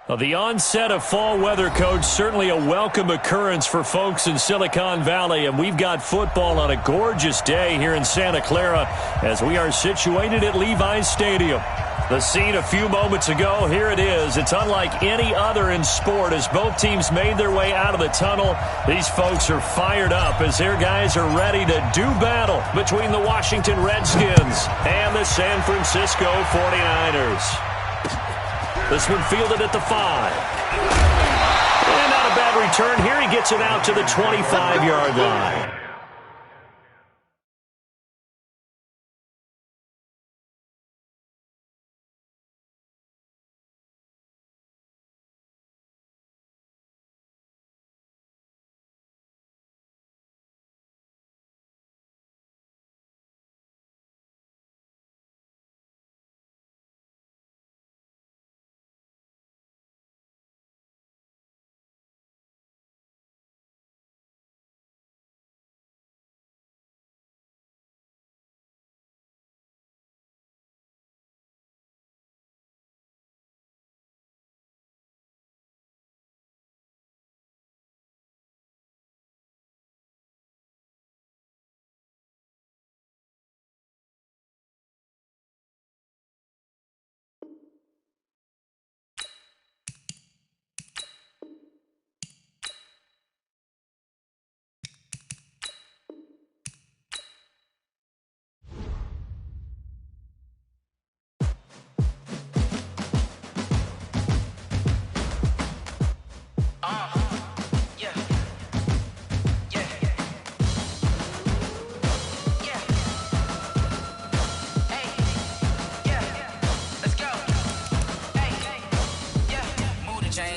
Well, the onset of fall weather, Coach, certainly a welcome occurrence for folks in Silicon Valley, and we've got football on a gorgeous day here in Santa Clara as we are situated at Levi's Stadium. The scene a few moments ago, here it is. It's unlike any other in sport as both teams made their way out of the tunnel. These folks are fired up as their guys are ready to do battle between the Washington Redskins and the San Francisco 49ers. This one fielded at the 5. And not a bad return here. He gets it out to the 25-yard line.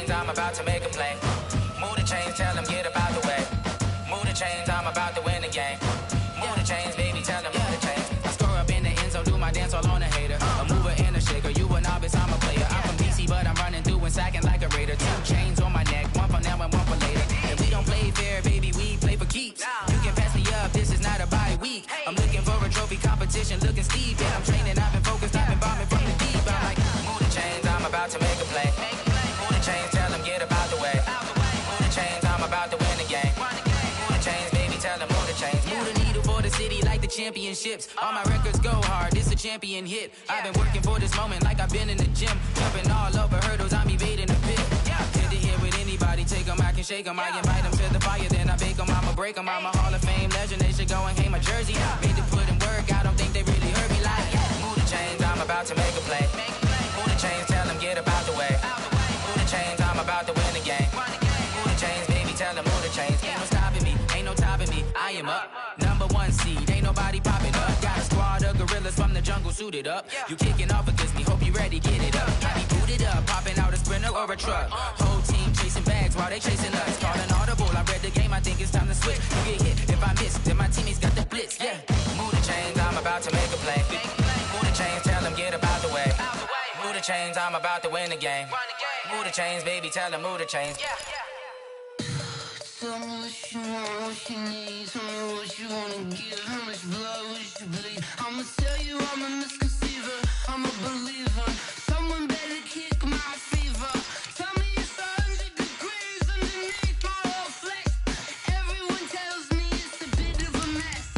I'm about to make a play. Move the chains, tell them get about the way. Move the chains, I'm about to win the game. Move the chains, baby, tell them move the chains. I score up in the end zone, do my dance all on a hater. A mover and a shaker, you a novice, I'm a player. I'm from DC, but I'm running through and sacking like a raider. 2 chains on my neck, one for now and one for later. And we don't play fair, baby, we play for keeps. You can pass me up, this is not a bye week. I'm looking for a trophy competition, looking steep. Yeah, I'm training, I've been focused, I've been bombing from the deep. I'm like, move the chains, I'm about to make a play. Move the chains, tell them get about the way. Move the chains, I'm about to win the game. Move the chains, baby, tell them move the chains. Move the needle for the city like the championships. All my records go hard, this a champion hit. I've been working for this moment like I've been in the gym. Jumping all over hurdles, I'm evading the pit. Hit to hit with anybody, take them, I can shake them. I invite them to the fire, then I bake them. I'ma break them, I'm a Hall of Fame legend. They should go and hang my jersey. Made to put in work, I don't think they really heard me like. Move the chains, I'm about to make a play. Move the chains, tell them get about the way. Move the chains, I'm about to win the game. Move the chains, baby, tell them move the chains. Ain't no stopping me, ain't no topping me. I am up, #1 seed, ain't nobody popping up. Got a squad of gorillas from the jungle suited up. You kicking off against me, hope you ready. ready, get it up. Got me booted up, popping out a Sprinter or a truck. Whole team chasing bags while they chasing us. Calling audible, I read the game, I think it's time to switch. You get hit if I miss, then my teammates got the blitz. Yeah, move the chains, I'm about to make a play. Move the chains, tell them get about the way. Move the chains, I'm about to win the game. Move the chains, baby, tell them move the chains. Tell me what you want, what you need. Tell me what you wanna give. How much blood would you bleed? I'ma tell you I'm a misconceiver. I'm a believer. Someone better kick my fever. Tell me it's 100 degrees underneath my whole flesh. Everyone tells me it's a bit of a mess.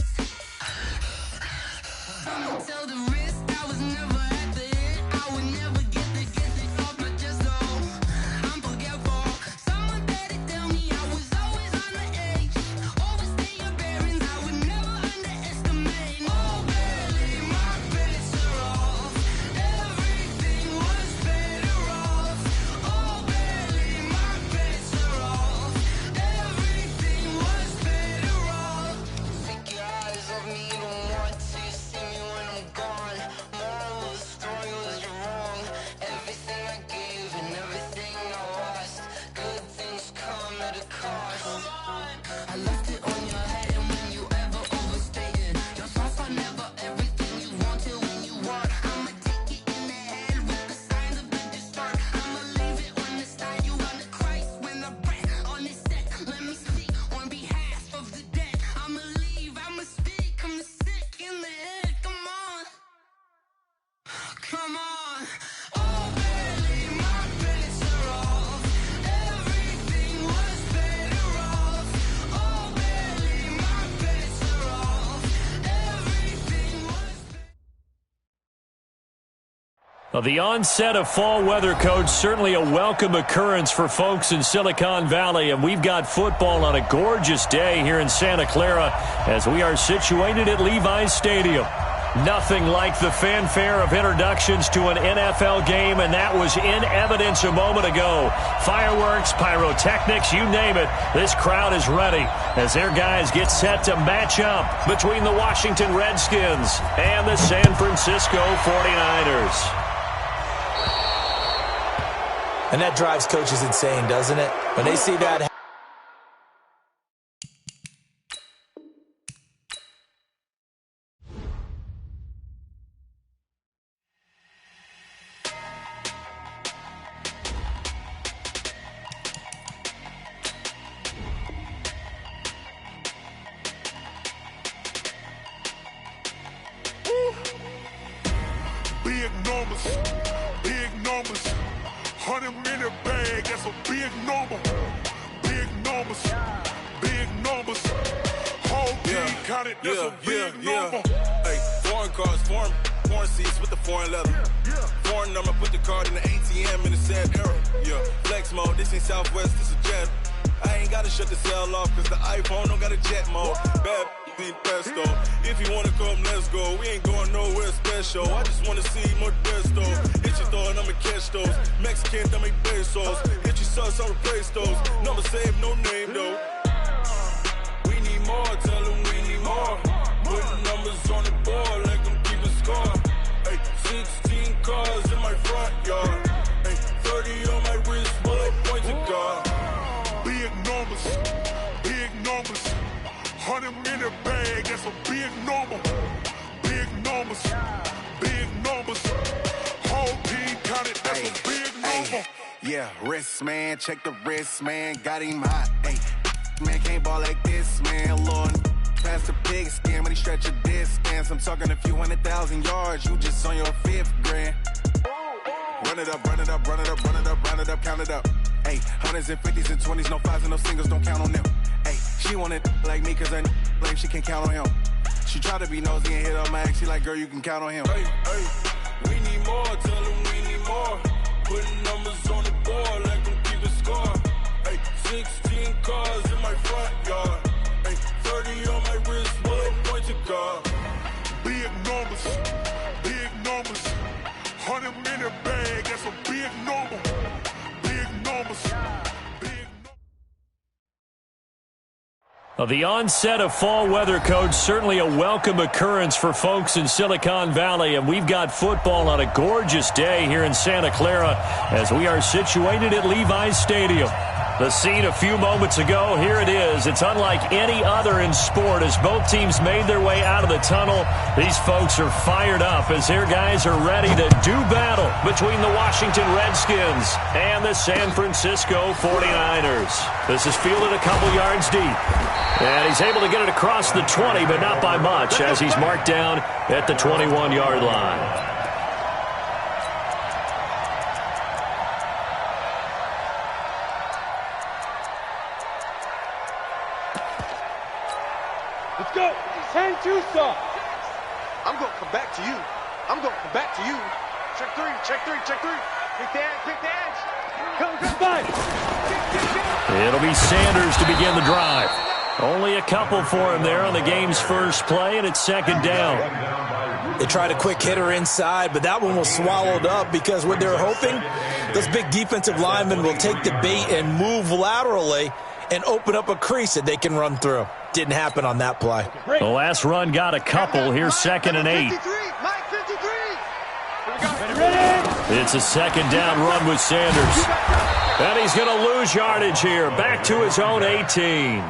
I'ma tell the risk I was never at the end. I would never get it off my chest. Oh, I'm forgetful. Someone better tell me I was always on the edge. Overstay your bearings, I would never underestimate. Oh, barely, my bets are off. Everything was better off. Oh, barely, my bets are off. Everything was better off. Take your eyes off me, you don't want to see me when I'm gone. Moral of the story was you're wrong. Everything I gave and everything I lost. Good things come at a cost. I left it on your head, and when you ever overstated, your thoughts are never everything you wanted when you want. I'ma take it in the head with the signs of the distort. I'ma leave it on the side. You on the Christ when I breath on this set. Let me speak on behalf of the dead. I'ma leave, I'ma speak. I'm sick in the head. Come on, come on. Oh, barely, my bets are off. Everything was better off. Oh, barely, my bets are off. Everything was. Well, the onset of fall weather, Coach, certainly a welcome occurrence for folks in Silicon Valley, and we've got football on a gorgeous day here in Santa Clara as we are situated at Levi's Stadium. Nothing like the fanfare of introductions to an NFL game, and that was in evidence a moment ago. Fireworks, pyrotechnics, you name it, this crowd is ready as their guys get set to match up between the Washington Redskins and the San Francisco 49ers. And that drives coaches insane, doesn't it? When they see that. Big numbers, big numbers. 100-minute bag, that's a big number. Big numbers, big numbers. Whole team counted, that's a big number. Hey, foreign cars, foreign seats with the foreign leather. Foreign number, put the card in the ATM in the sad era. Yeah, flex mode, this ain't Southwest, this is Jet. I ain't gotta shut the cell off, cause the iPhone don't got a jet mode. Bad ain't pesto. If you wanna come, let's go. We ain't going nowhere special. I just wanna see more Modesto. Hit your thought, I'ma catch those. Mexican, dame pesos. Hit your sauce, I'll replace those. Number save, no name though. We need more, tell them we need more. Putting numbers on the board, like them keep a score. Hey, 16 cars in my front yard. Hey, 30 on my wrist, bullet point to God. Big numbers, big numbers. 100-minute bag, that's a big number. Big numbers, big numbers. Whole team counted, that's a big number. Yeah, wrist man, check the wrist man, got him hot. Hey, man can't ball like this, man. Lord, past the pig skin, but he stretch a distance. I'm talking a few 100,000 yards, you just on your 5th grand. Run it up, run it up, run it up, run it up, round it up, count it up. Hey, 100s and 50s and 20s, no 5s and no singles, don't count on them. Hey, she wanted like me cause her like she can count on him. She tried to be nosy and hit on my ex, she like, girl, you can count on him. Hey, we need more, tell them we need more. Putting numbers on the board like them keep a score. Hey, 16 cars in my front yard. Hey, 30 on my wrist, bullet point to God. Big numbers, big numbers. 100-minute bag, that's a big number. Big numbers, big numbers. Well, the onset of fall weather, Coach, certainly a welcome occurrence for folks in Silicon Valley, and we've got football on a gorgeous day here in Santa Clara as we are situated at Levi's Stadium. The scene a few moments ago, here it is. It's unlike any other in sport as both teams made their way out of the tunnel. These folks are fired up as their guys are ready to do battle between the Washington Redskins and the San Francisco 49ers. This is fielded a couple yards deep. And he's able to get it across the 20, but not by much as he's marked down at the 21-yard line. Let's go. 10-2 stop. I'm going to come back to you. I'm going to come back to you. Check three, check three, check three. Quick the edge. Come, five. It'll be Sanders to begin the drive. Only a couple for him there on the game's first play, and it's second down. They tried a quick hitter inside, but that one was swallowed up because what they're hoping, those big defensive linemen will take the bait and move laterally and open up a crease that they can run through. Didn't happen on that play. The last run got a couple. Here's 2nd and 8. Mike 53. It's a second down run with Sanders. And he's going to lose yardage here. Back to his own 18.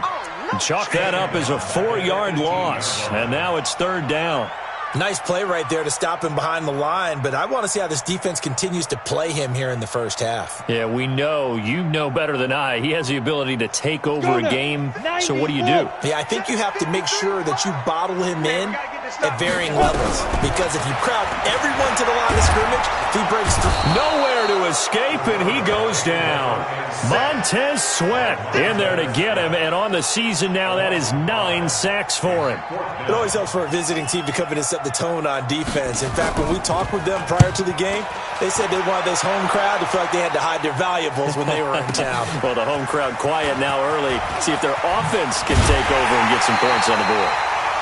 Chalk that up as a 4-yard loss. And now it's 3rd down. Nice play right there to stop him behind the line, but I want to see how this defense continues to play him here in the first half. Yeah, we know. You know better than I. He has the ability to take over a game. So what do you do? Yeah, I think you have to make sure that you bottle him in at varying levels. Because if you crowd everyone to the line of scrimmage, he breaks through. Nowhere to escape, and he goes down. Montez Sweat in there to get him, and on the season now, that is 9 sacks for him. It always helps for a visiting team to come in and set the tone on defense. In fact, when we talked with them prior to the game, they said they wanted this home crowd to feel like they had to hide their valuables when they were in town. Well, the home crowd quiet now early. See if their offense can take over and get some points on the board.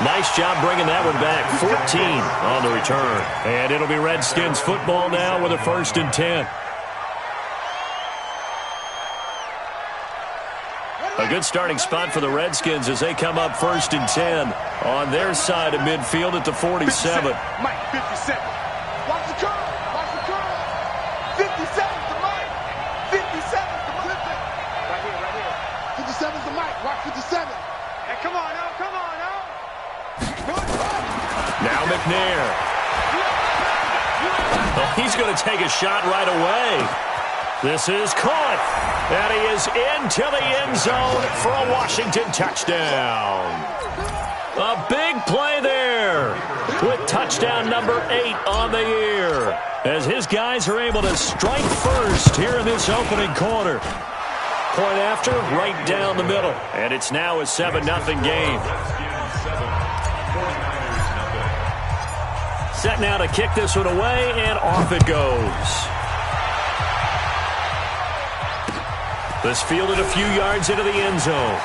Nice job bringing that one back. 14 on the return. And it'll be Redskins football now with a 1st and 10. A good starting spot for the Redskins as they come up 1st and 10 on their side of midfield at the 47. Mike 57. Watch the curl. Watch the curl. 57 to Mike. 57 to Mike. Right here. 57 to Mike. Watch 57. Hey, come on now. Come on now. Now McNair. Well, he's going to take a shot right away. This is caught, and he is into the end zone for a Washington touchdown. A big play there with touchdown number 8 on the year as his guys are able to strike first here in this opening quarter. Point after, right down the middle, and it's now a 7-0 game. Set now to kick this one away, and off it goes. This fielded a few yards into the end zone.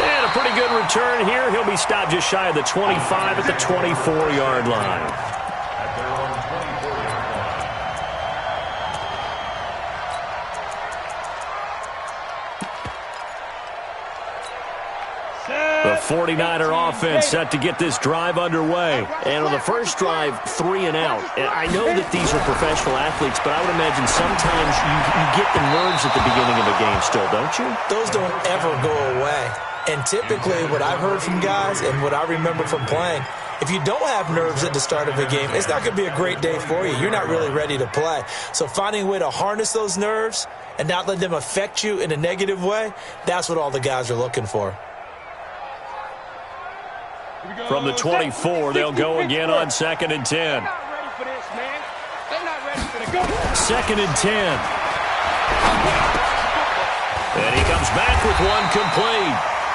And a pretty good return here. He'll be stopped just shy of the 25 at the 24-yard line. The 49er offense set to get this drive underway. And on the first drive, 3 and out. And I know that these are professional athletes, but I would imagine sometimes you get the nerves at the beginning of a game still, don't you? Those don't ever go away. And typically what I've heard from guys and what I remember from playing, if you don't have nerves at the start of a game, it's not going to be a great day for you. You're not really ready to play. So finding a way to harness those nerves and not let them affect you in a negative way, that's what all the guys are looking for. From the 24, they'll go again on 2nd and 10. They're not ready for this, man. They're not ready for the go. 2nd and 10. And he comes back with one complete.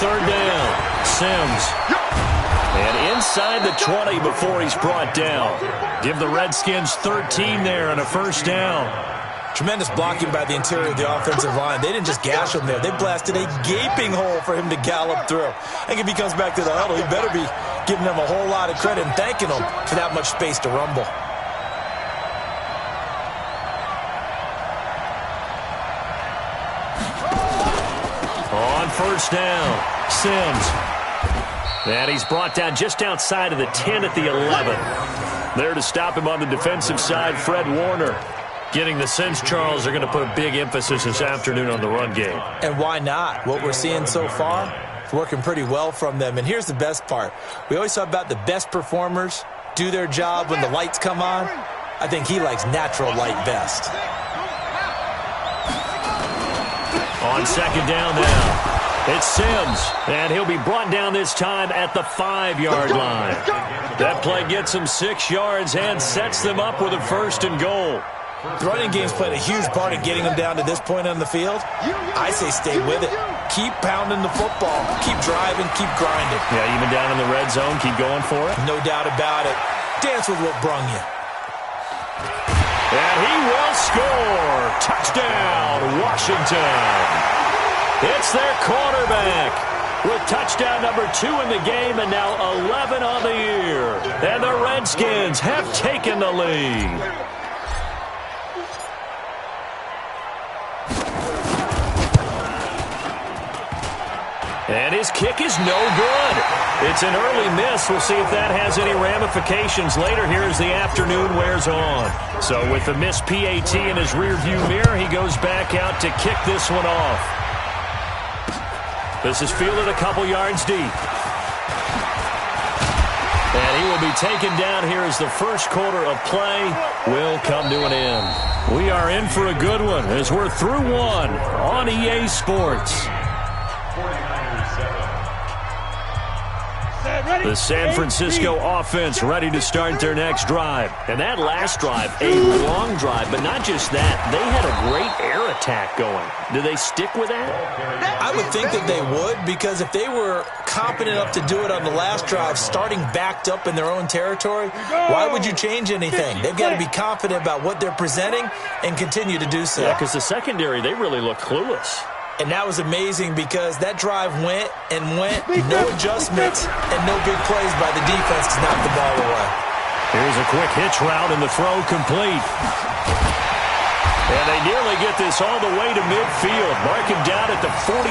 third down. Sims. And inside the 20 before he's brought down. Give the Redskins 13 there and a first down. Tremendous blocking by the interior of the offensive line. They didn't just gash him there. They blasted a gaping hole for him to gallop through. I think if he comes back to the huddle, he better be giving them a whole lot of credit and thanking them for that much space to rumble. On first down, Sims. And he's brought down just outside of the 10 at the 11. There to stop him on the defensive side, Fred Warner. Getting the sense, Charles, they're going to put a big emphasis this afternoon on the run game. And why not? What we're seeing so far is working pretty well from them. And here's the best part. We always talk about the best performers do their job when the lights come on. I think he likes natural light best. On second down now. It's Sims, and he'll be brought down this time at the 5-yard line. That play gets him 6 yards and sets them up with a first and goal. The running game's played a huge part in getting them down to this point on the field. I say stay with it. Keep pounding the football. Keep driving. Keep grinding. Yeah, even down in the red zone, keep going for it. No doubt about it. Dance with what brung you. And he will score. Touchdown, Washington. It's their quarterback with touchdown number 2 in the game and now 11 on the year. And the Redskins have taken the lead. And his kick is no good. It's an early miss. We'll see if that has any ramifications later here as the afternoon wears on. So with the missed PAT in his rearview mirror, he goes back out to kick this one off. This is fielded a couple yards deep. And he will be taken down here as the first quarter of play will come to an end. We are in for a good one as we're through one on EA Sports. The San Francisco offense ready to start their next drive. And that last drive, a long drive, but not just that. They had a great air attack going. Do they stick with that? I would think that they would, because if they were competent enough to do it on the last drive, starting backed up in their own territory, why would you change anything? They've got to be confident about what they're presenting and continue to do so. Yeah, because the secondary, they really look clueless. And that was amazing because that drive went and went, no adjustments and no big plays by the defense to knock the ball away. Here's a quick hitch route and the throw complete. And they nearly get this all the way to midfield. Mark him down at the 49.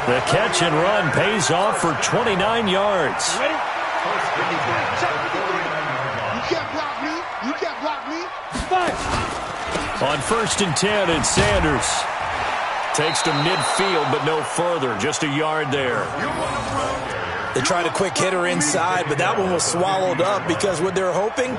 The catch and run pays off for 29 yards. You can't block me. You can't block me. On 1st and 10, it's Sanders. Takes to midfield, but no further. Just a yard there. They tried a quick hitter inside, but that one was swallowed up because what they're hoping,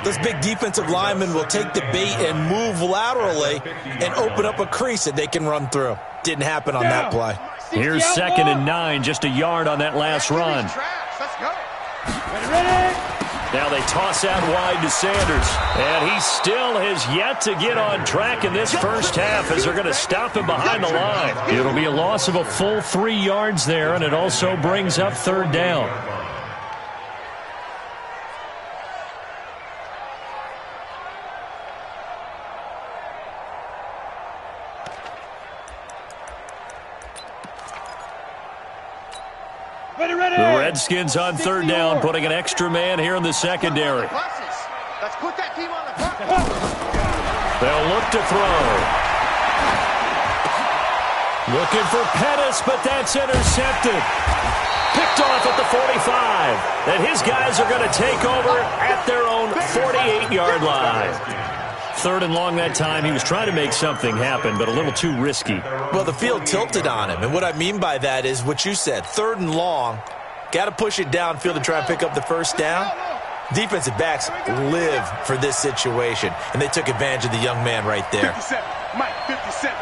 this big defensive lineman will take the bait and move laterally and open up a crease that they can run through. Didn't happen on that play. Here's 2nd and 9, just a yard on that last run. Let's go. Now they toss out wide to Sanders. And he still has yet to get on track in this first half as they're going to stop him behind the line. It'll be a loss of a full 3 yards there, and it also brings up 3rd down. The Redskins on 3rd down, putting an extra man here in the secondary. Let's put that team on the clock. They'll look to throw. Looking for Pettis, but that's intercepted. Picked off at the 45. And his guys are going to take over at their own 48-yard line. 3rd and long that time. He was trying to make something happen, but a little too risky. Well, the field tilted on him, and what I mean by that is what you said. 3rd and long, got to push it downfield to try and pick up the first down. Defensive backs live for this situation, and they took advantage of the young man right there. 57, Mike, 57.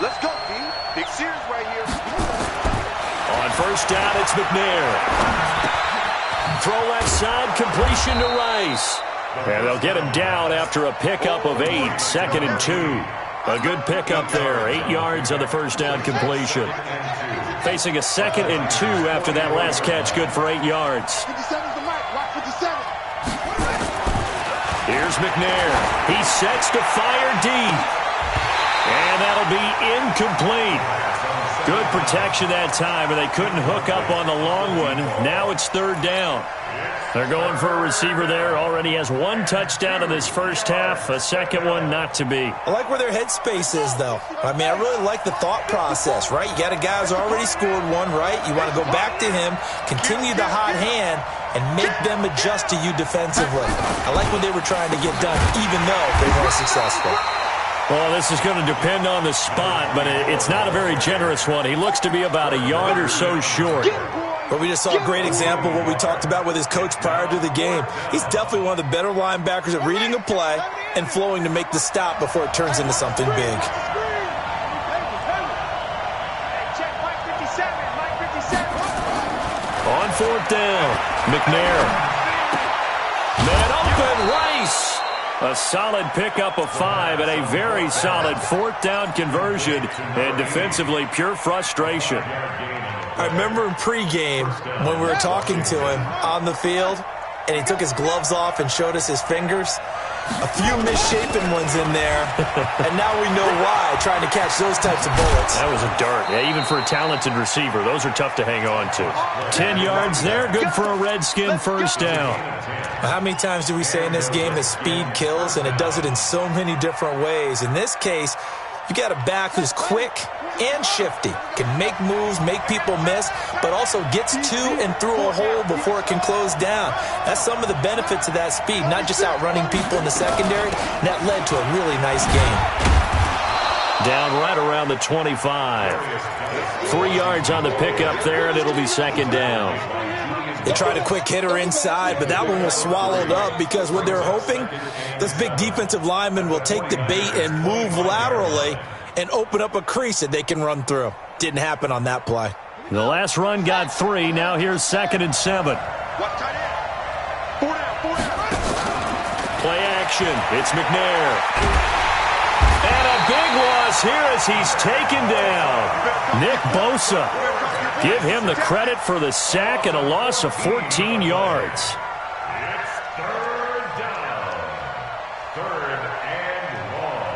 Let's go, D. Big series right here. On 1st down, it's McNair. Throw left side, completion to Rice. And they'll get him down after a pickup of 8, 2nd and 2. A good pickup there. 8 yards on the first down completion. Facing a 2nd and 2 after that last catch. Good for 8 yards. 57's the mic. Watch 57. Here's McNair. He sets to fire deep. And that'll be incomplete. Good protection that time, and they couldn't hook up on the long one. Now it's 3rd down. They're going for a receiver there. Already has 1 touchdown in this first half. A second one not to be. I like where their headspace is, though. I mean, I really like the thought process, right? You got a guy who's already scored 1, right? You want to go back to him, continue the hot hand, and make them adjust to you defensively. I like what they were trying to get done, even though they weren't successful. Well, this is going to depend on the spot, but it's not a very generous one. He looks to be about a yard or so short. But we just saw a great example of what we talked about with his coach prior to the game. He's definitely one of the better linebackers at reading a play and flowing to make the stop before it turns into something big. On 4th down, McNair. Man open, Rice. A solid pickup of 5 and a very solid 4th down conversion. And defensively, pure frustration. I remember in pregame when we were talking to him on the field, and he took his gloves off and showed us his fingers. A few misshapen ones in there, and now we know why, trying to catch those types of bullets. That was a dart. Yeah, even for a talented receiver, those are tough to hang on to. 10 yards there, good for a Redskin first down. How many times do we say in this game that speed kills, and it does it in so many different ways? In this case, you got a back who's quick and shifty, can make moves, make people miss, but also gets to and through a hole before it can close down. That's some of the benefits of that speed, not just outrunning people in the secondary. And that led to a really nice game. Down right around the 25. 3 yards on the pickup there, and it'll be 2nd down. They tried a quick hitter inside, but that one was swallowed up because what they're hoping, this big defensive lineman will take the bait and move laterally and open up a crease that they can run through. Didn't happen on that play. The last run got 3. Now here's 2nd and 7. Play action. It's McNair. And a big loss here as he's taken down. Nick Bosa. Give him the credit for the sack and a loss of 14 yards. It's 3rd down. 3rd and long.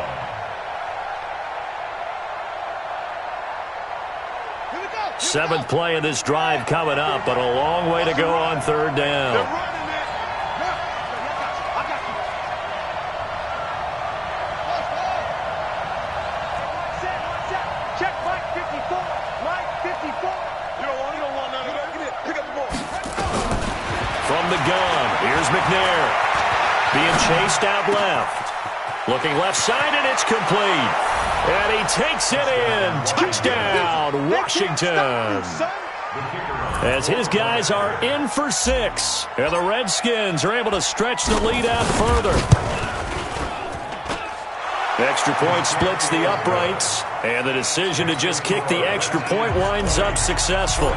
Here we go. 7th play of this drive coming up, but a long way to go on 3rd down. Check Mike 54. Mike 54. From the gun, here's McNair. Being chased out left. Looking left side, and it's complete. And he takes it in. Touchdown, Washington. As his guys are in for 6. And the Redskins are able to stretch the lead out further. Extra point splits the uprights. And the decision to just kick the extra point winds up successful.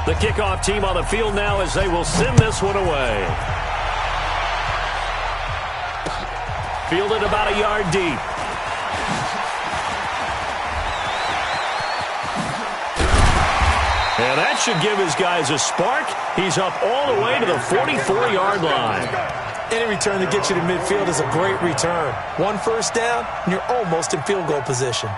The kickoff team on the field now as they will send this one away. Fielded about a yard deep. And that should give his guys a spark. He's up all the way to the 44-yard line. Any return that gets you to midfield is a great return. 1 first down, and you're almost in field goal position.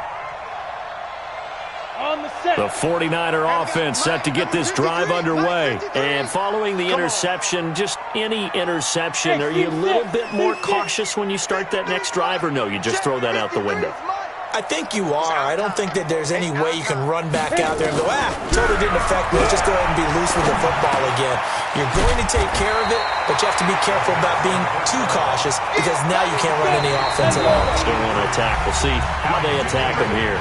The 49er offense set to get this drive underway. And following the interception, just any interception, are you a little bit more cautious when you start that next drive, or no, you just throw that out the window? I think you are. I don't think that there's any way you can run back out there and go, totally didn't affect me. Let's just go ahead and be loose with the football again. You're going to take care of it, but you have to be careful about being too cautious because now you can't run any offense at all. Still want to attack. We'll see how they attack them here.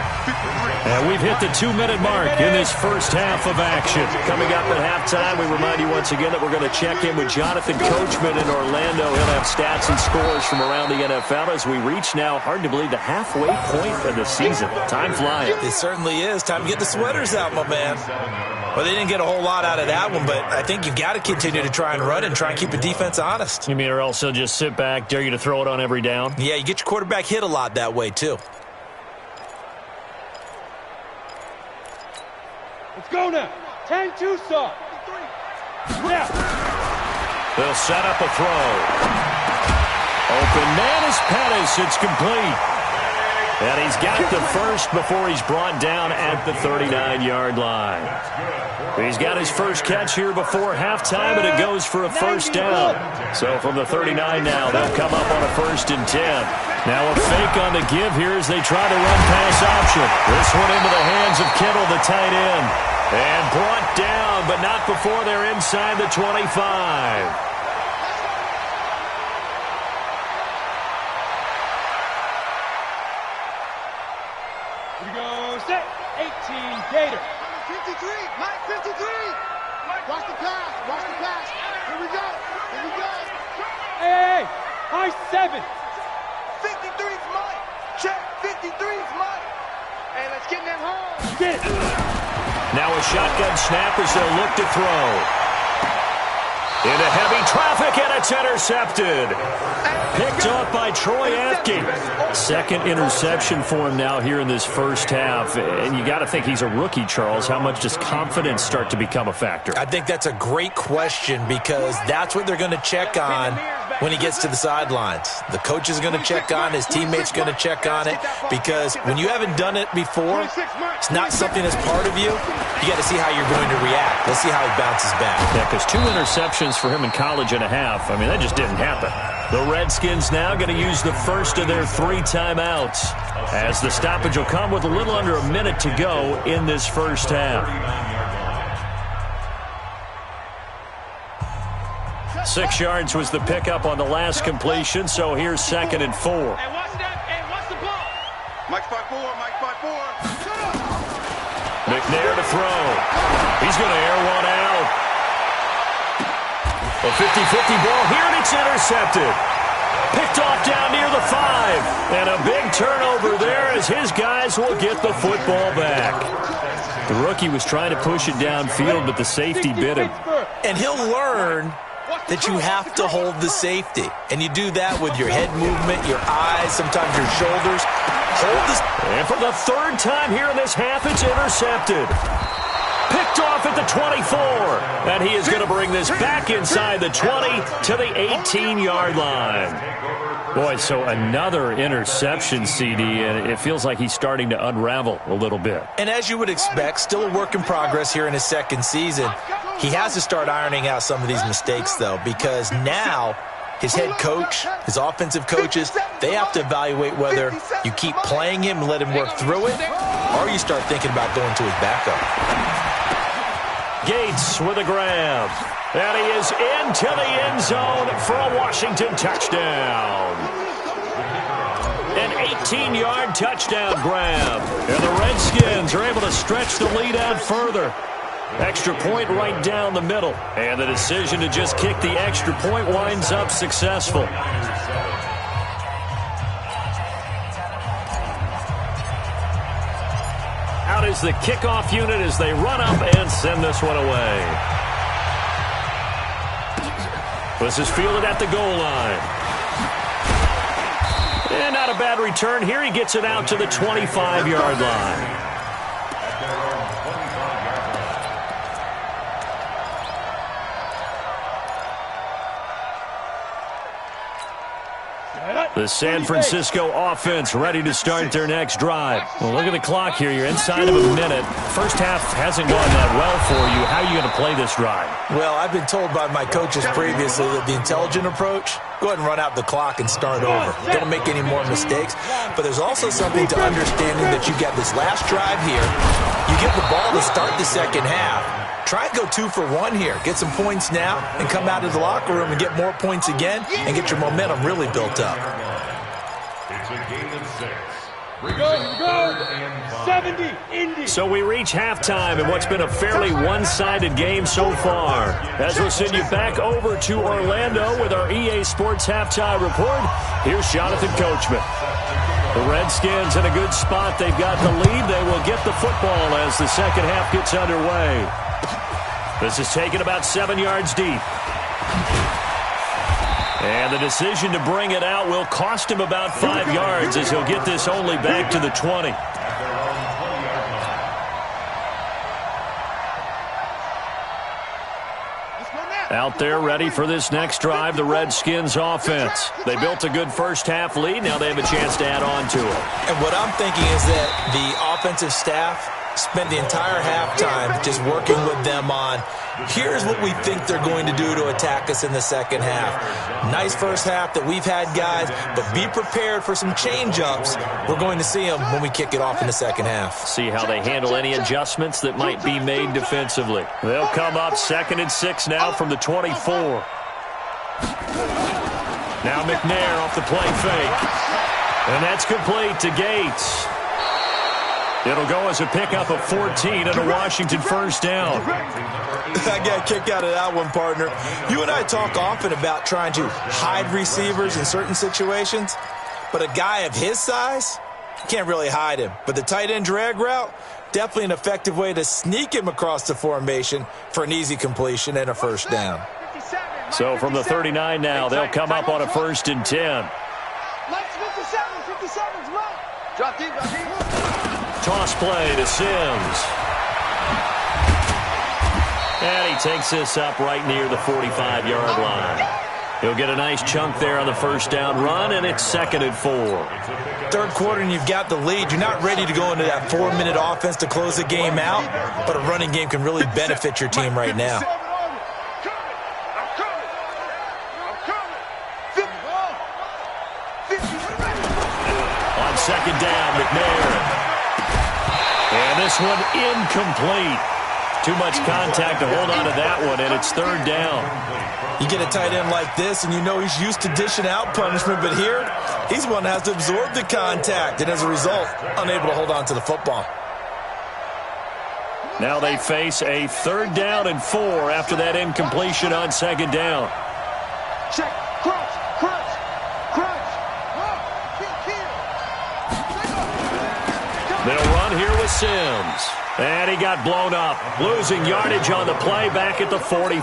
And we've hit the 2-minute mark in this first half of action. Coming up at halftime, we remind you once again that we're going to check in with Jonathan Coachman in Orlando. He'll have stats and scores from around the NFL as we reach now, hard to believe, the halfway point in the season. Time flying. It certainly is. Time to get the sweaters out, my man. Well, they didn't get a whole lot out of that one, but I think you've got to continue to try and run and try and keep the defense honest. You mean or else he'll just sit back, dare you to throw it on every down? Yeah, you get your quarterback hit a lot that way, too. Let's go now. 10-2 start. Yeah. They'll set up a throw. Open man is Pettis. It's complete. And he's got the first before he's brought down at the 39-yard line. He's got his first catch here before halftime, and it goes for a first down. So from the 39 now, they'll come up on a 1st and 10. Now a fake on the give here as they try to run pass option. This one into the hands of Kittle, the tight end. And brought down, but not before they're inside the 25. Set. 18 Gator. 53. Mike 53. Watch the pass. Watch the pass. Here we go. Here we go. Hey, high 7. 53's Mike. Check. 53's Mike. Hey, let's get in that hole. Get it. Now a shotgun snap as they'll look to throw. Into heavy traffic, and it's intercepted. Picked off by Troy Apke. Second interception for him now here in this first half. And you got to think he's a rookie, Charles. How much does confidence start to become a factor? I think that's a great question because that's what they're going to check on when he gets to the sidelines. The coach is going to check on, his teammates going to check on it, because when you haven't done it before, it's not something that's part of you. You got to see how you're going to react. Let's see how he bounces back. Yeah, because 2 interceptions for him in college and a half. I mean, that just didn't happen. The Redskins now going to use the first of their 3 timeouts as the stoppage will come with a little under a minute to go in this first half. 6 yards was the pickup on the last completion, so here's 2nd and 4. Hey, watch that. Hey, watch the ball. Mike 5-4. Mike 5-4. McNair to throw. He's going to air one out. A 50-50 ball here, and it's intercepted. Picked off down near the 5. And a big turnover there as his guys will get the football back. The rookie was trying to push it downfield, but the safety bit him. And he'll learn that you have to hold the safety. And you do that with your head movement, your eyes, sometimes your shoulders. Hold this. And for the 3rd time here in this half, it's intercepted. Picked off at the 24. And he is going to bring this back inside the 20 to the 18-yard line. Boy, so another interception, CD, and it feels like he's starting to unravel a little bit. And as you would expect, still a work in progress here in his 2nd season. He has to start ironing out some of these mistakes, though, because now his head coach, his offensive coaches, they have to evaluate whether you keep playing him and let him work through it, or you start thinking about going to his backup. Gates with a grab. And he is into the end zone for a Washington touchdown. An 18-yard touchdown grab. And the Redskins are able to stretch the lead out further. Extra point right down the middle. And the decision to just kick the extra point winds up successful. Out is the kickoff unit as they run up and send this one away. This is fielded at the goal line. And not a bad return here. He gets it out to the 25-yard line. The San Francisco offense ready to start their next drive. Well, look at the clock here. You're inside of a minute. First half hasn't gone that well for you. How are you going to play this drive? Well, I've been told by my coaches previously that the intelligent approach, go ahead and run out the clock and start over. Don't make any more mistakes. But there's also something to understanding that you got this last drive here. You get the ball to start the second half. Try and go 2 for 1 here. Get some points now and come out of the locker room and get more points again and get your momentum really built up. It's a game of 6. Here we go. 70, Indy. So we reach halftime in what's been a fairly one-sided game so far. As we'll send you back over to Orlando with our EA Sports Halftime Report, here's Jonathan Coachman. The Redskins in a good spot. They've got the lead. They will get the football as the second half gets underway. This is taken about 7 yards deep. And the decision to bring it out will cost him about 5 yards as he'll get this only back to the 20. Out there ready for this next drive, the Redskins offense. They built a good first half lead. Now they have a chance to add on to it. And what I'm thinking is that the offensive staff spent the entire halftime just working with them on, here's what we think they're going to do to attack us in the second half. Nice first half that we've had, guys, but be prepared for some change-ups. We're going to see them when we kick it off in the second half. See how they handle any adjustmts that might be made defensively. They'll come up 2nd and 6 now from the 24. Now McNair off the play fake. And that's complete to Gates. It'll go as a pickup of 14 and a Washington first down. I got a kick out of that one, partner. You and I talk often about trying to hide receivers in certain situations, but a guy of his size, you can't really hide him. But the tight end drag route, definitely an effective way to sneak him across the formation for an easy completion and a first down. So from the 39 now, they'll come up on a 1st and 10. Drop deep, drop deep. Toss play to Sims. And he takes this up right near the 45-yard line. He'll get a nice chunk there on the first down run, and it's 2nd and 4. Third quarter, and you've got the lead. You're not ready to go into that 4-minute offense to close the game out, but a running game can really benefit your team right now. On 2nd down, McNair. And this one incomplete. Too much contact to hold on to that one, and it's 3rd down. You get a tight end like this, and you know he's used to dishing out punishment, but here, he's one that has to absorb the contact, and as a result, unable to hold on to the football. Now they face a 3rd down and 4 after that incompletion on 2nd down. Check, crunch, crunch, crunch. They'll run here with Sims. And he got blown up, losing yardage on the play back at the 44.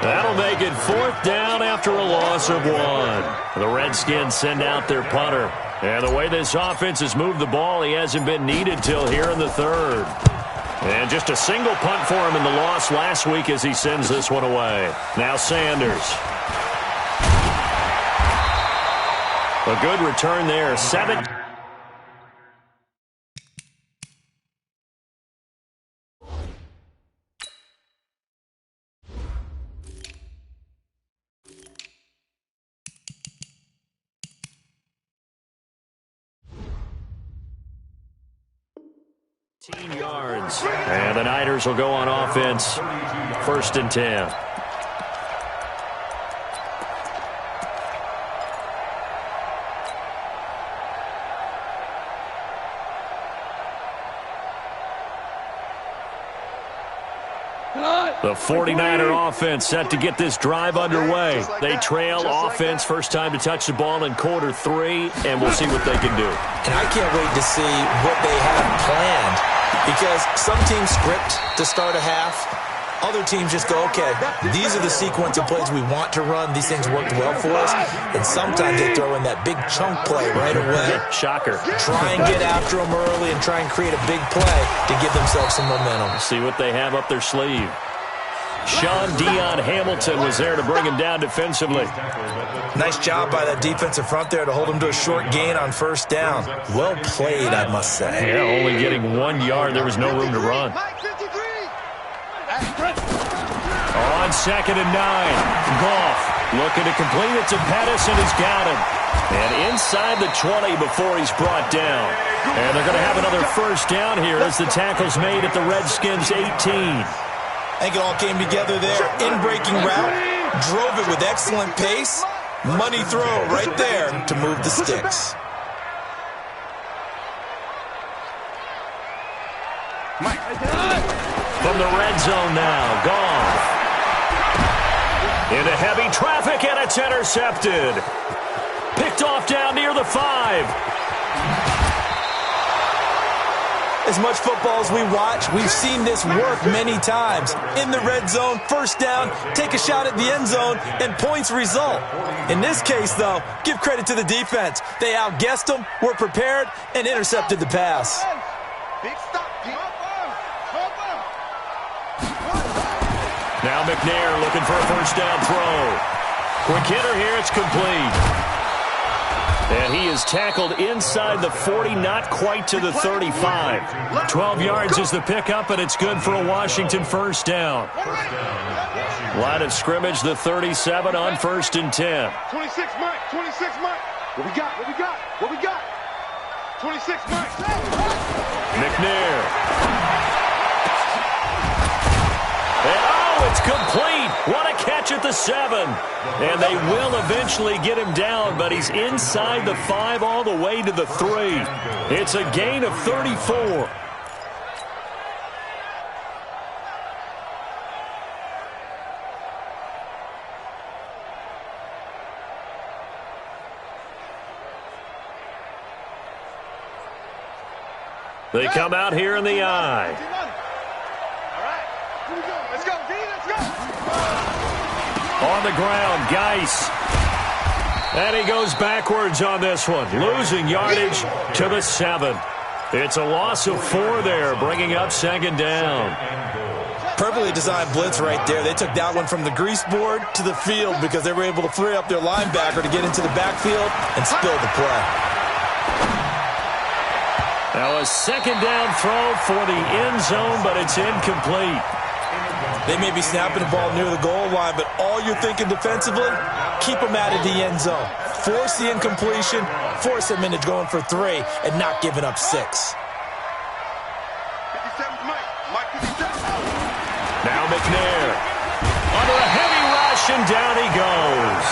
That'll make it 4th down after a loss of 1. The Redskins send out their punter. And the way this offense has moved the ball, he hasn't been needed till here in the 3rd. And just a single punt for him in the loss last week as he sends this one away. Now Sanders. A good return there. 7. Yards. And the Niners will go on offense. 1st and 10. The 49er offense set to get this drive underway. They trail offense, first time to touch the ball in quarter 3, and we'll see what they can do. And I can't wait to see what they have planned, because some teams script to start a half. Other teams just go, okay, these are the sequence of plays we want to run. These things worked well for us. And sometimes they throw in that big chunk play right away. Shocker. Try and get after them early and try and create a big play to give themselves some momentum. See what they have up their sleeve. Sean Dion Hamilton was there to bring him down defensively. Nice job by that defensive front there to hold him to a short gain on 1st down. Well played, I must say. Yeah, only getting 1 yard. There was no room to run. On 2nd and 9, Goff looking to complete it to Pettis, and he's got him. And inside the 20 before he's brought down. And they're going to have another first down here as the tackle's made at the Redskins' 18. I think it all came together there. In-breaking route, drove it with excellent pace. Money throw right there to move the sticks. From the red zone now, Goff. Into heavy traffic, and it's intercepted. Picked off down near 3 or the 5. As much football as we watch, we've seen this work many times. In the red zone, first down, take a shot at the end zone, and points result. In this case, though, give credit to the defense. They outguessed them, were prepared, and intercepted the pass. Big stop. Now McNair looking for a first down throw. Quick hitter here, it's complete. And he is tackled inside the 40, not quite to the 35. 12 yards is the pickup, and it's good for a Washington first down. Line of scrimmage, the 37 on 1st and 10. 26 Mike, 26 Mike. What we got? 26 Mike. McNair. And it's complete. What a catch at the 7. And they will eventually get him down, but he's inside the 5 all the way to the 3. It's a gain of 34. They come out here in the eye. Let's go, D, let's go. On the ground, Geis. And he goes backwards on this one, losing yardage to the 7. It's a loss of 4 there, bringing up 2nd down. Perfectly designed blitz right there. They took that one from the grease board to the field because they were able to free up their linebacker to get into the backfield and spill the play. Now a 2nd down throw for the end zone, but it's incomplete. They may be snapping the ball near the goal line, but all you're thinking defensively, keep them out of the end zone. Force the incompletion, force them into going for 3, and not giving up 6. 57 Mike. Mike 57. Now McNair. Under a heavy rush, and down he goes.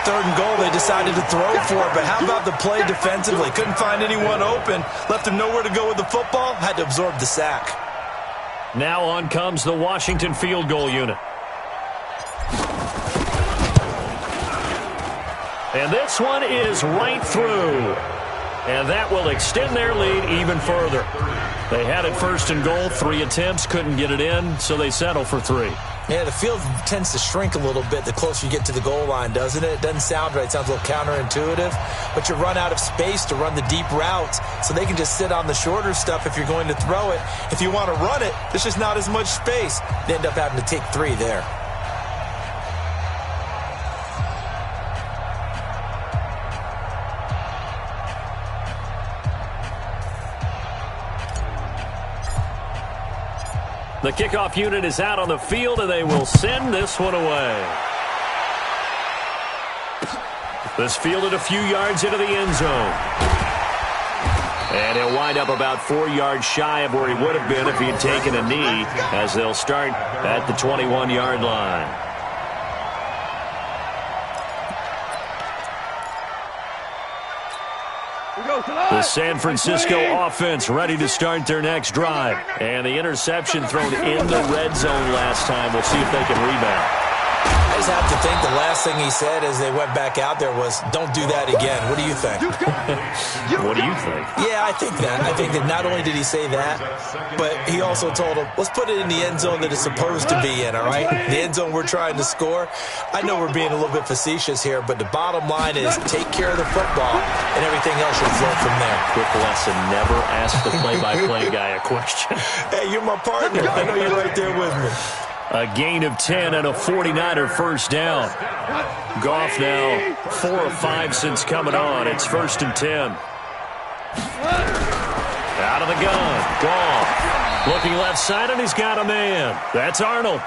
3rd and goal, they decided to throw for it, but how about the play defensively? Couldn't find anyone open, left him nowhere to go with the football, had to absorb the sack. Now on comes the Washington field goal unit. And this one is right through. And that will extend their lead even further. They had it 1st and goal, 3 attempts, couldn't get it in, so they settle for 3. Yeah, the field tends to shrink a little bit the closer you get to the goal line, doesn't it? It doesn't sound right. It sounds a little counterintuitive. But you run out of space to run the deep routes, so they can just sit on the shorter stuff if you're going to throw it. If you want to run it, there's just not as much space. They end up having to take 3 there. The kickoff unit is out on the field, and they will send this one away. This fielded a few yards into the end zone. And he'll wind up about 4 yards shy of where he would have been if he had taken a knee, as they'll start at the 21-yard line. The San Francisco offense ready to start their next drive. And the interception thrown in the red zone last time. We'll see if they can rebound. I just have to think the last thing he said as they went back out there was, don't do that again. What do you think? What do you think? Yeah, I think that. I think that not only did he say that, but he also told him, let's put it in the end zone that it's supposed to be in, all right? The end zone we're trying to score. I know we're being a little bit facetious here, but the bottom line is take care of the football, and everything else will flow from there. Quick lesson, never ask the play-by-play guy a question. Hey, you're my partner. I know you're right there with me. A gain of 10 and a 49er first down. Goff now 4 of 5 since coming on. It's 1st and 10. Out of the gun. Goff looking left side, and he's got a man. That's Arnold.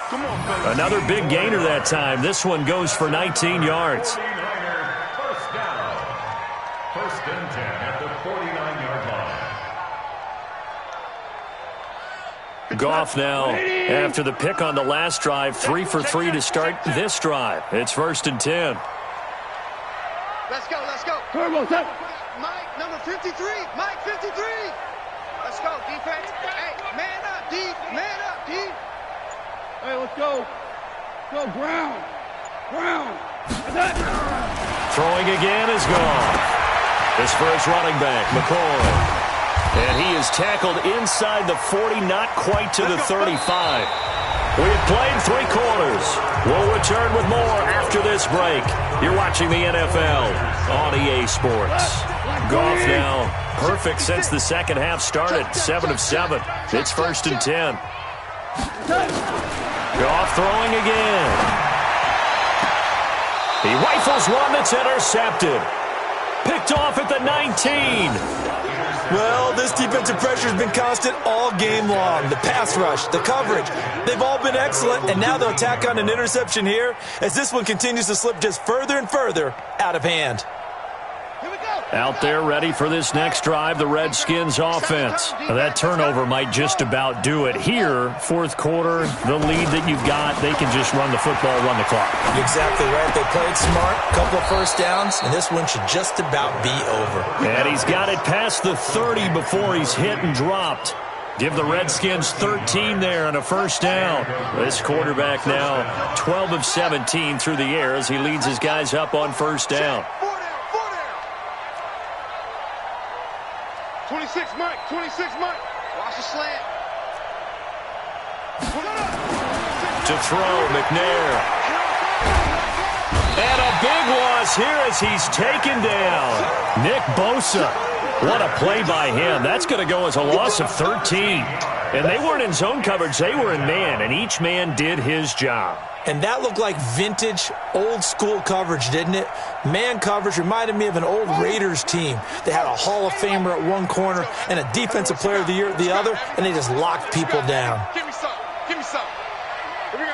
Another big gainer that time. This one goes for 19 yards. First down. 1st and 10 at the 49-yard line. Goff now, after the pick on the last drive, 3 for 3 to start this drive. It's 1st and 10. Let's go, let's go. Turbo, set. Mike, number 53. Mike, 53. Let's go, defense. Hey, man up, D. Man up, D. Hey, let's go. Go, ground. Ground. Throwing again is gone. This for his running back, McCoy. And he is tackled inside the 40, not quite to the 35. We have played 3 quarters. We'll return with more after this break. You're watching the NFL on EA Sports. Goff now perfect since the second half started, 7 of 7. It's 1st and 10. Goff throwing again. He rifles one that's intercepted. Picked off at the 19. Well, this defensive pressure has been constant all game long. The pass rush, the coverage, they've all been excellent, and now they'll tack on an interception here as this one continues to slip just further and further out of hand. Out there ready for this next drive, the Redskins offense. Now, that turnover might just about do it. Here, 4th quarter, the lead that you've got, they can just run the football, run the clock. Exactly right. They played smart, couple of first downs, and this one should just about be over. And he's got it past the 30 before he's hit and dropped. Give the Redskins 13 there and a first down. This quarterback now 12 of 17 through the air as he leads his guys up on first down. 26, Mike. 26, Mike. Watch the slant. To throw, McNair. And a big loss here as he's taken down. Nick Bosa. What a play by him. That's going to go as a loss of 13. And they weren't in zone coverage. They were in man, and each man did his job. And that looked like vintage, old-school coverage, didn't it? Man coverage reminded me of an old Raiders team. They had a Hall of Famer at one corner and a Defensive Player of the Year at the other, and they just locked people down. Give me some. Give me some. Here we go.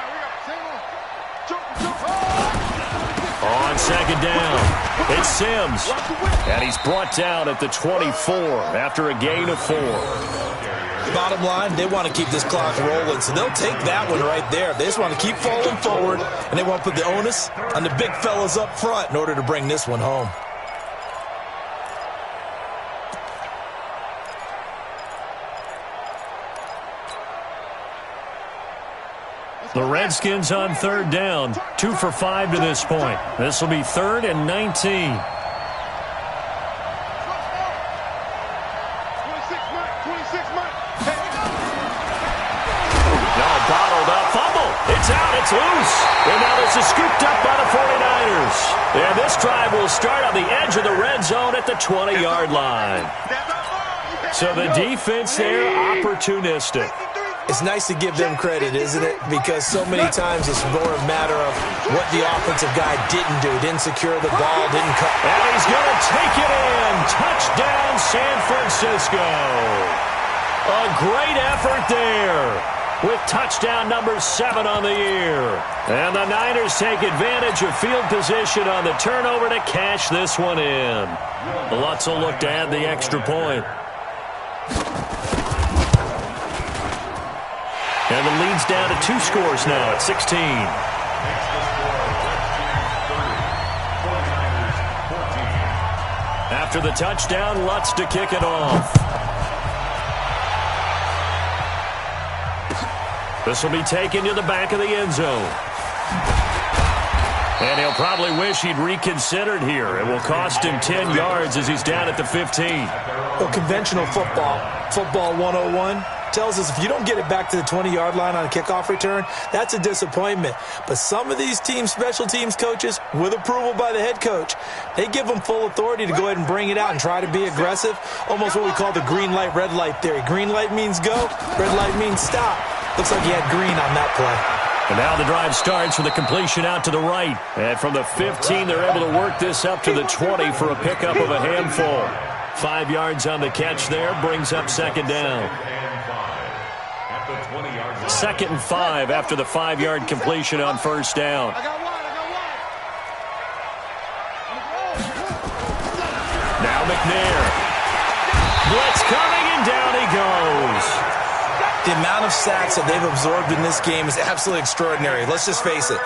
On second down, it's Sims. And he's brought down at the 24 after a gain of 4. Bottom line, they want to keep this clock rolling, so they'll take that one right there. They just want to keep falling forward, and they want to put the onus on the big fellas up front in order to bring this one home. The Redskins on third down, 2 for 5 to this point. This will be 3rd and 19. It's loose. And now this is scooped up by the 49ers. And this drive will start on the edge of the red zone at the 20-yard line. So the defense there, opportunistic. It's nice to give them credit, isn't it? Because so many times it's more a matter of what the offensive guy didn't do. Didn't secure the ball, didn't cut. And he's going to take it in. Touchdown, San Francisco. A great effort there, with touchdown number 7 on the year. And the Niners take advantage of field position on the turnover to cash this one in. Lutz will look to add the extra point. And the lead's down to 2 scores now at 16. After the touchdown, Lutz to kick it off. This will be taken to the back of the end zone. And he'll probably wish he'd reconsidered here. It will cost him 10 yards as he's down at the 15. Well, conventional football 101, tells us if you don't get it back to the 20-yard line on a kickoff return, that's a disappointment. But some of these special teams coaches, with approval by the head coach, they give them full authority to go ahead and bring it out and try to be aggressive. Almost what we call the green light, red light theory. Green light means go, red light means stop. Looks like he had green on that play. And now the drive starts with a completion out to the right. And from the 15, they're able to work this up to the 20 for a pickup of a handful. 5 yards on the catch there, brings up second down. 2nd and 5 after the 5-yard completion on first down. Now McNair. Blitz coming, and down he goes. The amount of sacks that they've absorbed in this game is absolutely extraordinary. Let's just face it.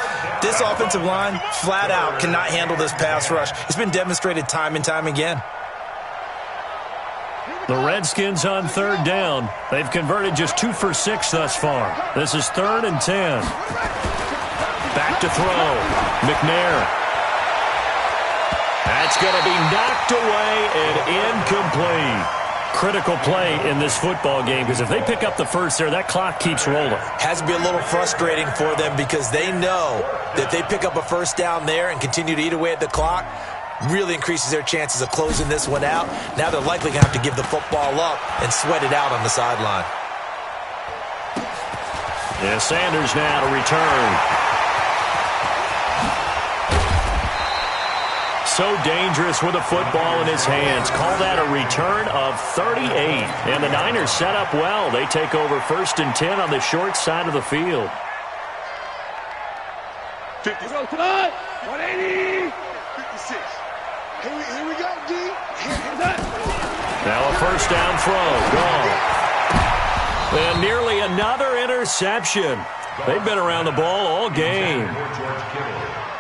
This offensive line, flat out, cannot handle this pass rush. It's been demonstrated time and time again. The Redskins on third down. They've converted just 2 for 6 thus far. This is 3rd and 10. Back to throw. McNair. That's going to be knocked away and incomplete. Critical play in this football game, because if they pick up the first there, that clock keeps rolling. Has to be a little frustrating for them because they know that if they pick up a first down there and continue to eat away at the clock, really increases their chances of closing this one out. Now they're likely going to have to give the football up and sweat it out on the sideline. Yeah, Sanders now to return. So dangerous with a football in his hands. Call that a return of 38. And the Niners set up well. They take over 1st and 10 on the short side of the field. 50. 180. 56. Here we go, D. Now a first down throw. Gone. And nearly another interception. They've been around the ball all game.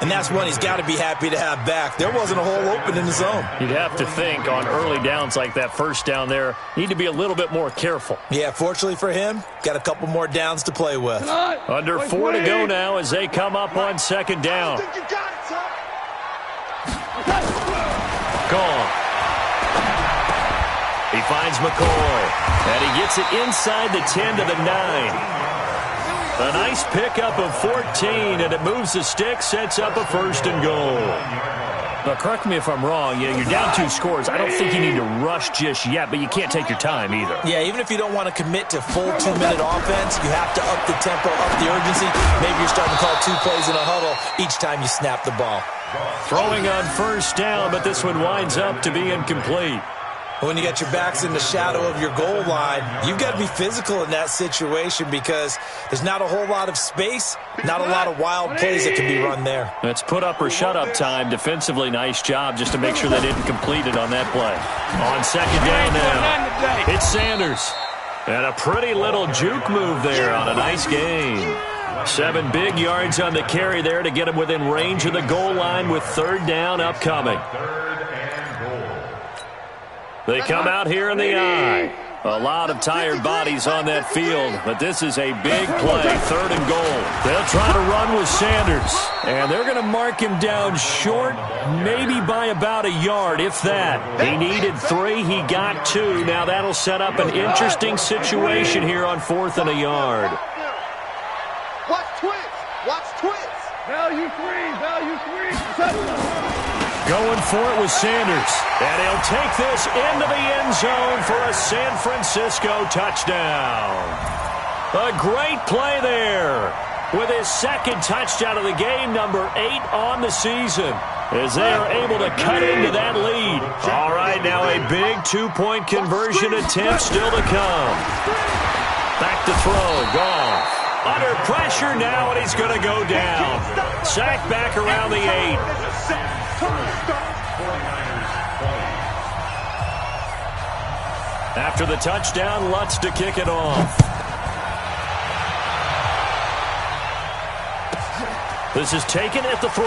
And that's one he's got to be happy to have back. There wasn't a hole open in the zone. You'd have to think on early downs like that first down there, need to be a little bit more careful. Yeah, fortunately for him, got a couple more downs to play with. Under 4 to go now as they come up on 2nd down. Gone. He finds McCoy, and he gets it inside the 10 to the 9. A nice pickup of 14, and it moves the stick, sets up a 1st and goal. Now, correct me if I'm wrong. You're down 2 scores. I don't think you need to rush just yet, but you can't take your time either. Yeah, even if you don't want to commit to full 2-minute offense, you have to up the tempo, up the urgency. Maybe you're starting to call 2 plays in a huddle each time you snap the ball. Throwing on 1st down, but this one winds up to be incomplete. When you got your backs in the shadow of your goal line, you've got to be physical in that situation because there's not a whole lot of space, not a lot of wild plays that can be run there. It's put up or shut up time. Defensively, nice job just to make sure they didn't complete it on that play. On 2nd down now, it's Sanders. And a pretty little juke move there on a nice gain. 7 big yards on the carry there to get him within range of the goal line with 3rd down upcoming. They come out here in the eye. A lot of tired bodies on that field, but this is a big play, 3rd and goal. They'll try to run with Sanders, and they're going to mark him down short, maybe by about a yard, if that. He needed 3, he got 2. Now that'll set up an interesting situation here on 4th and a yard. Watch twins. Watch twins. Value 3. Going for it with Sanders. And he'll take this into the end zone for a San Francisco touchdown. A great play there with his 2nd touchdown of the game, number 8 on the season, as they are able to cut into that lead. All right, now a big 2-point conversion attempt still to come. Back to throw, Goff. Under pressure now, and he's going to go down. Sacked back around the 8. After the touchdown, Lutz to kick it off. This is taken at the 3.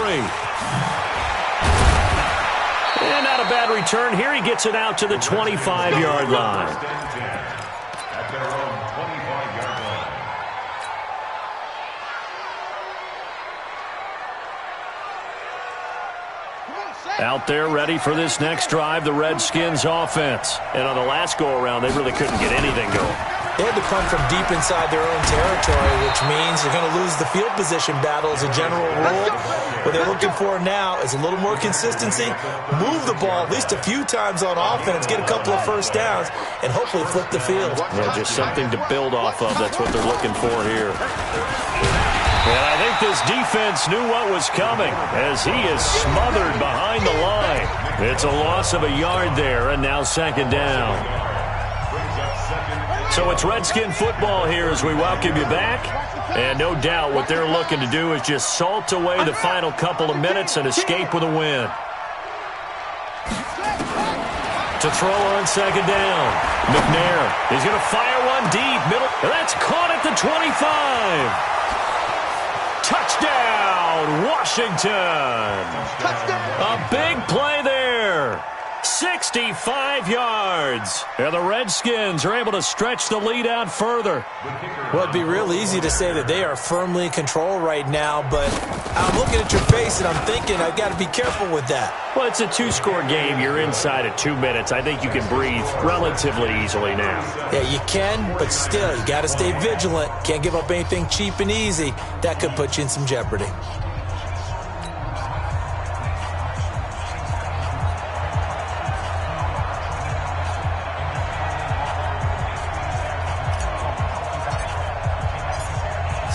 And not a bad return here. He gets it out to the 25-yard line. Out there ready for this next drive, the Redskins offense. And on the last go-around, they really couldn't get anything going. They had to punt from deep inside their own territory, which means you're going to lose the field position battle as a general rule. What they're looking for now is a little more consistency, move the ball at least a few times on offense, get a couple of first downs, and hopefully flip the field. Yeah, just something to build off of. That's what they're looking for here. And I think this defense knew what was coming as he is smothered behind the line. It's a loss of a yard there, and now 2nd down. So it's Redskin football here as we welcome you back. And no doubt what they're looking to do is just salt away the final couple of minutes and escape with a win. To throw on 2nd down. McNair is going to fire one deep. Middle. And that's caught at the 25. Touchdown, Washington. A big play there. 65 yards. And the Redskins are able to stretch the lead out further. Well, it'd be real easy to say that they are firmly in control right now, but I'm looking at your face and I'm thinking I've got to be careful with that. Well, it's a two-score game. You're inside at 2 minutes. I think you can breathe relatively easily now. Yeah, you can, but still, you got to stay vigilant. Can't give up anything cheap and easy. That could put you in some jeopardy.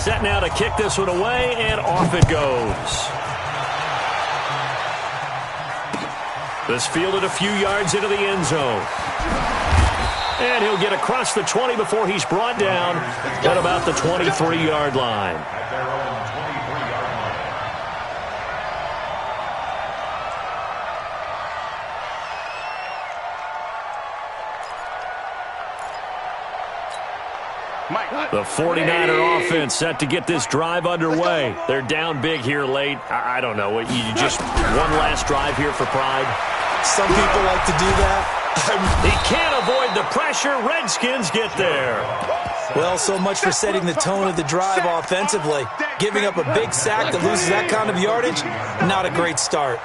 Set now to kick this one away, and off it goes. This fielded a few yards into the end zone. And he'll get across the 20 before he's brought down at about the 23-yard line. The 49er offense set to get this drive underway. They're down big here late. I don't know. You just one last drive here for pride? Some people like to do that. He can't avoid the pressure. Redskins get there. Well, so much for setting the tone of the drive offensively. Giving up a big sack that loses that kind of yardage, not a great start.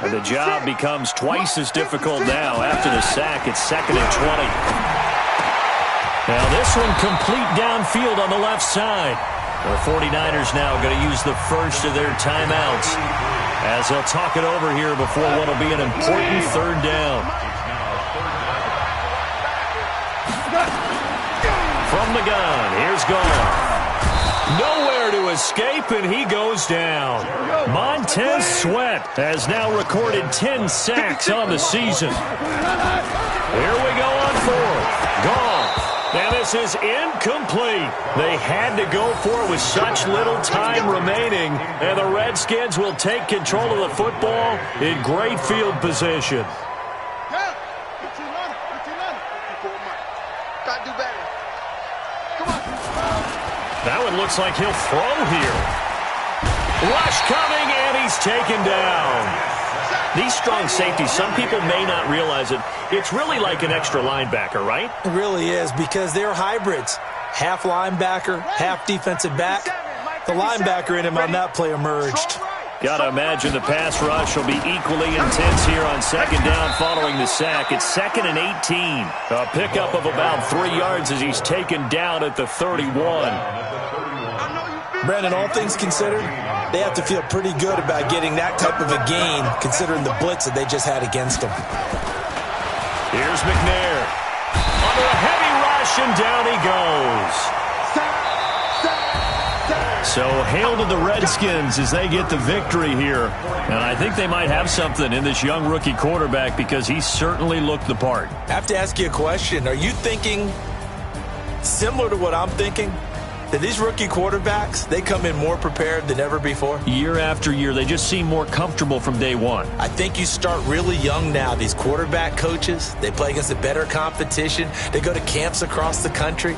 And the job becomes twice as difficult now. After the sack, it's 2nd and 20. Now this one complete downfield on the left side. The 49ers now going to use the first of their timeouts as they'll talk it over here before what will be an important 3rd down. From the gun, here's Gone. Nowhere to escape, and he goes down. Montez Sweat has now recorded 10 sacks on the season. Here we go on 4th. Gone. And this is incomplete. They had to go for it with such little time remaining. And the Redskins will take control of the football in great field position. That one looks like he'll throw here. Rush coming, and he's taken down. These strong safeties, some people may not realize it. It's really like an extra linebacker, right? It really is, because they're hybrids. Half linebacker, half defensive back. The linebacker in him on that play emerged. Got to imagine the pass rush will be equally intense here on 2nd down following the sack. It's 2nd and 18. A pickup of about 3 yards as he's taken down at the 31. Brandon, all things considered, they have to feel pretty good about getting that type of a gain, considering the blitz that they just had against them. Here's McNair. Under a heavy rush, and down he goes. So hail to the Redskins as they get the victory here. And I think they might have something in this young rookie quarterback because he certainly looked the part. I have to ask you a question. Are you thinking similar to what I'm thinking? That these rookie quarterbacks, they come in more prepared than ever before? Year after year, they just seem more comfortable from day one. I think you start really young now. These quarterback coaches, they play against a better competition. They go to camps across the country.